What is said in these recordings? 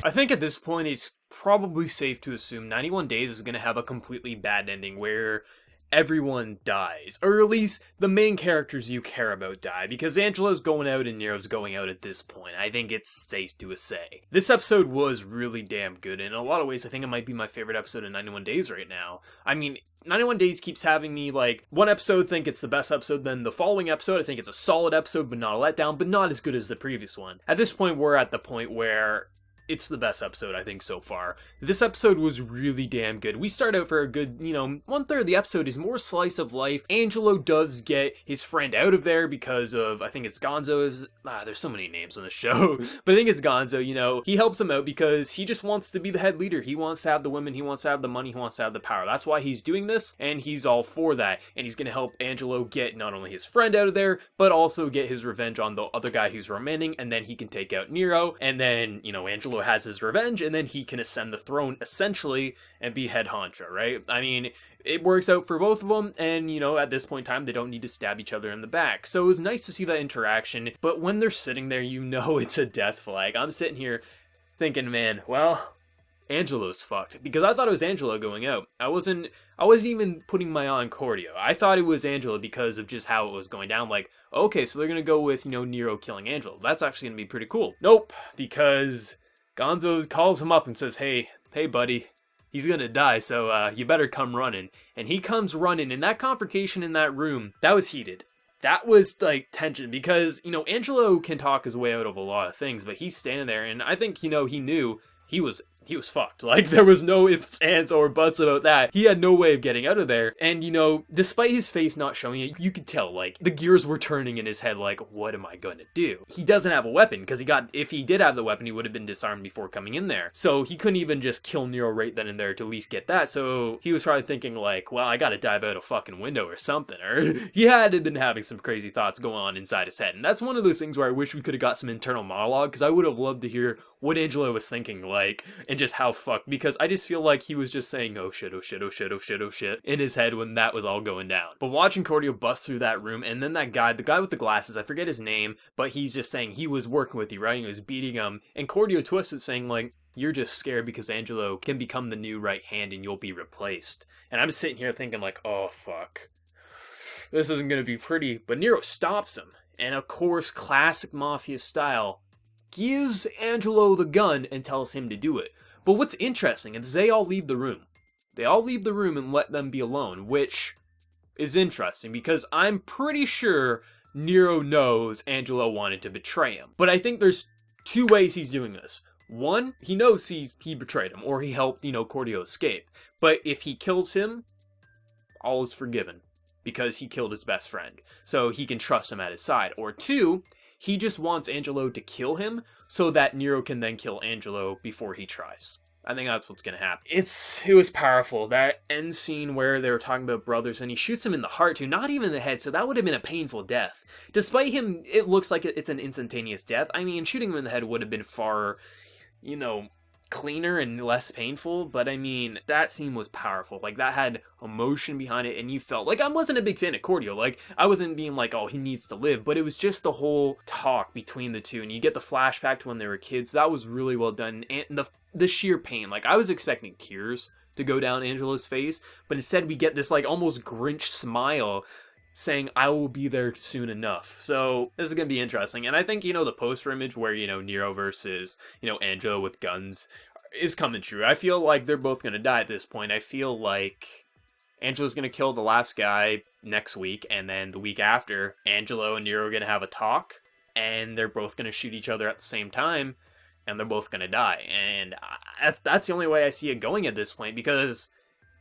I think at this point it's probably safe to assume 91 Days is going to have a completely bad ending where everyone dies, or at least the main characters you care about die, because Angelo's going out and Nero's going out at this point. I think it's safe to say. This episode was really damn good. In a lot of ways, I think it might be my favorite episode of 91 Days right now. I mean, 91 Days keeps having me, like, one episode think it's the best episode, then the following episode I think it's a solid episode, but not a letdown, but not as good as the previous one. At this point, we're at the point where it's the best episode, I think, so far. This episode was really damn good. We start out for a good, 1/3 of the episode is more slice of life. Angelo does get his friend out of there because of, I think it's Gonzo. There's so many names on the show. But I think it's Gonzo, he helps him out because he just wants to be the head leader. He wants to have the women, he wants to have the money, he wants to have the power. That's why he's doing this, and he's all for that. And he's gonna help Angelo get not only his friend out of there, but also get his revenge on the other guy who's remaining, and then he can take out Nero, and then, Angelo has his revenge, and then he can ascend the throne essentially and be head honcho, right? I mean, it works out for both of them, and at this point in time they don't need to stab each other in the back. So it was nice to see that interaction, but when they're sitting there, it's a death flag. I'm sitting here thinking, man, well, Angelo's fucked, because I thought it was Angelo going out. I wasn't even putting my eye on Cordio. I thought it was Angelo because of just how it was going down. Like, okay, so they're gonna go with Nero killing Angelo. That's actually gonna be pretty cool. Nope, because Gonzo calls him up and says, hey buddy, he's gonna die, so you better come running. And he comes running, and that confrontation in that room, that was heated. That was, like, tension, because, Angelo can talk his way out of a lot of things, but he's standing there, and I think, he knew he was fucked. Like, there was no ifs, ands, or buts about that. He had no way of getting out of there. And, despite his face not showing it, you could tell, like, the gears were turning in his head, like, what am I gonna do? He doesn't have a weapon, because if he did have the weapon, he would have been disarmed before coming in there. So he couldn't even just kill Nero right then and there to at least get that. So he was probably thinking, like, well, I gotta dive out a fucking window or something. Or he had been having some crazy thoughts going on inside his head. And that's one of those things where I wish we could have got some internal monologue, because I would have loved to hear what Angelo was thinking, like, and just how fucked, because I just feel like he was just saying, oh shit, oh shit, oh shit, oh shit, oh shit, in his head when that was all going down. But watching Cordio bust through that room, and then that guy, the guy with the glasses, I forget his name, but he's just saying he was working with you, right? He was beating him, and Cordio twisted saying, like, you're just scared because Angelo can become the new right hand and you'll be replaced. And I'm sitting here thinking, like, oh fuck, this isn't gonna be pretty. But Nero stops him, and of course, classic mafia style, gives Angelo the gun and tells him to do it. But what's interesting is they all leave the room. They all leave the room and let them be alone, which is interesting because I'm pretty sure Nero knows Angelo wanted to betray him. But I think there's two ways he's doing this. One, he knows he betrayed him, or he helped, Cordio escape. But if he kills him, all is forgiven because he killed his best friend. So he can trust him at his side. Or two, he just wants Angelo to kill him so that Nero can then kill Angelo before he tries. I think that's what's gonna happen. It was powerful. That end scene where they were talking about brothers and he shoots him in the heart too, not even the head, so that would have been a painful death. Despite him, it looks like it's an instantaneous death. I mean, shooting him in the head would have been far, cleaner and less painful, but I mean, that scene was powerful. Like, that had emotion behind it, and you felt like I wasn't a big fan of Cordio. Like, I wasn't being like, oh, he needs to live, but it was just the whole talk between the two, and you get the flashback to when they were kids. That was really well done, and the sheer pain. Like, I was expecting tears to go down Angelo's face, but instead we get this, like, almost Grinch smile saying, I will be there soon enough. So this is going to be interesting. And I think, the poster image where, Nero versus, Angelo with guns is coming true. I feel like they're both going to die at this point. I feel like Angelo's going to kill the last guy next week. And then the week after, Angelo and Nero are going to have a talk. And they're both going to shoot each other at the same time. And they're both going to die. And that's the only way I see it going at this point. Because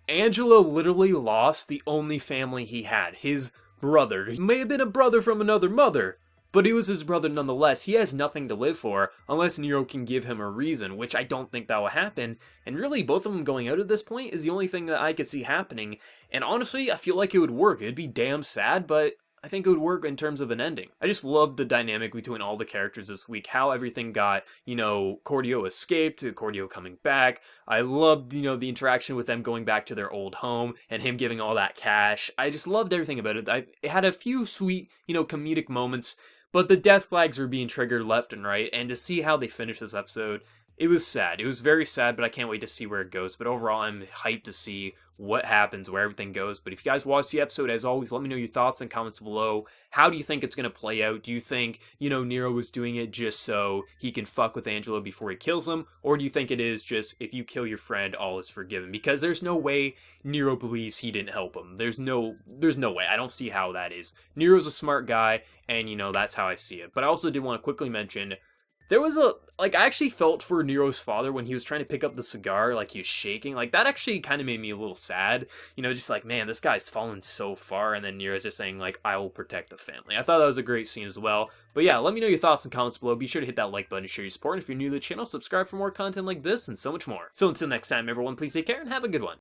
Angelo literally lost the only family he had. His brother. He may have been a brother from another mother, but he was his brother nonetheless. He has nothing to live for unless Nero can give him a reason, which I don't think that will happen. And really, both of them going out at this point is the only thing that I could see happening. And honestly, I feel like it would work. It'd be damn sad, but I think it would work in terms of an ending. I just loved the dynamic between all the characters this week, how everything got, Cordio escaped, to Cordio coming back. I loved, the interaction with them going back to their old home and him giving all that cash. I just loved everything about it. It had a few sweet, comedic moments, but the death flags were being triggered left and right, and to see how they finished this episode, it was sad. It was very sad, but I can't wait to see where it goes. But overall, I'm hyped to see what happens, where everything goes. But if you guys watched the episode, as always, let me know your thoughts in comments below. How do you think it's going to play out? Do you think, Nero was doing it just so he can fuck with Angelo before he kills him? Or do you think it is just, if you kill your friend, all is forgiven? Because there's no way Nero believes he didn't help him. There's no way. I don't see how that is. Nero's a smart guy, and, that's how I see it. But I also did want to quickly mention, there was I actually felt for Nero's father when he was trying to pick up the cigar, like he was shaking. Like, that actually kind of made me a little sad. Just like, man, this guy's fallen so far. And then Nero's just saying, like, I will protect the family. I thought that was a great scene as well. But yeah, let me know your thoughts in the comments below. Be sure to hit that like button to show your support. And if you're new to the channel, subscribe for more content like this and so much more. So until next time, everyone, please take care and have a good one.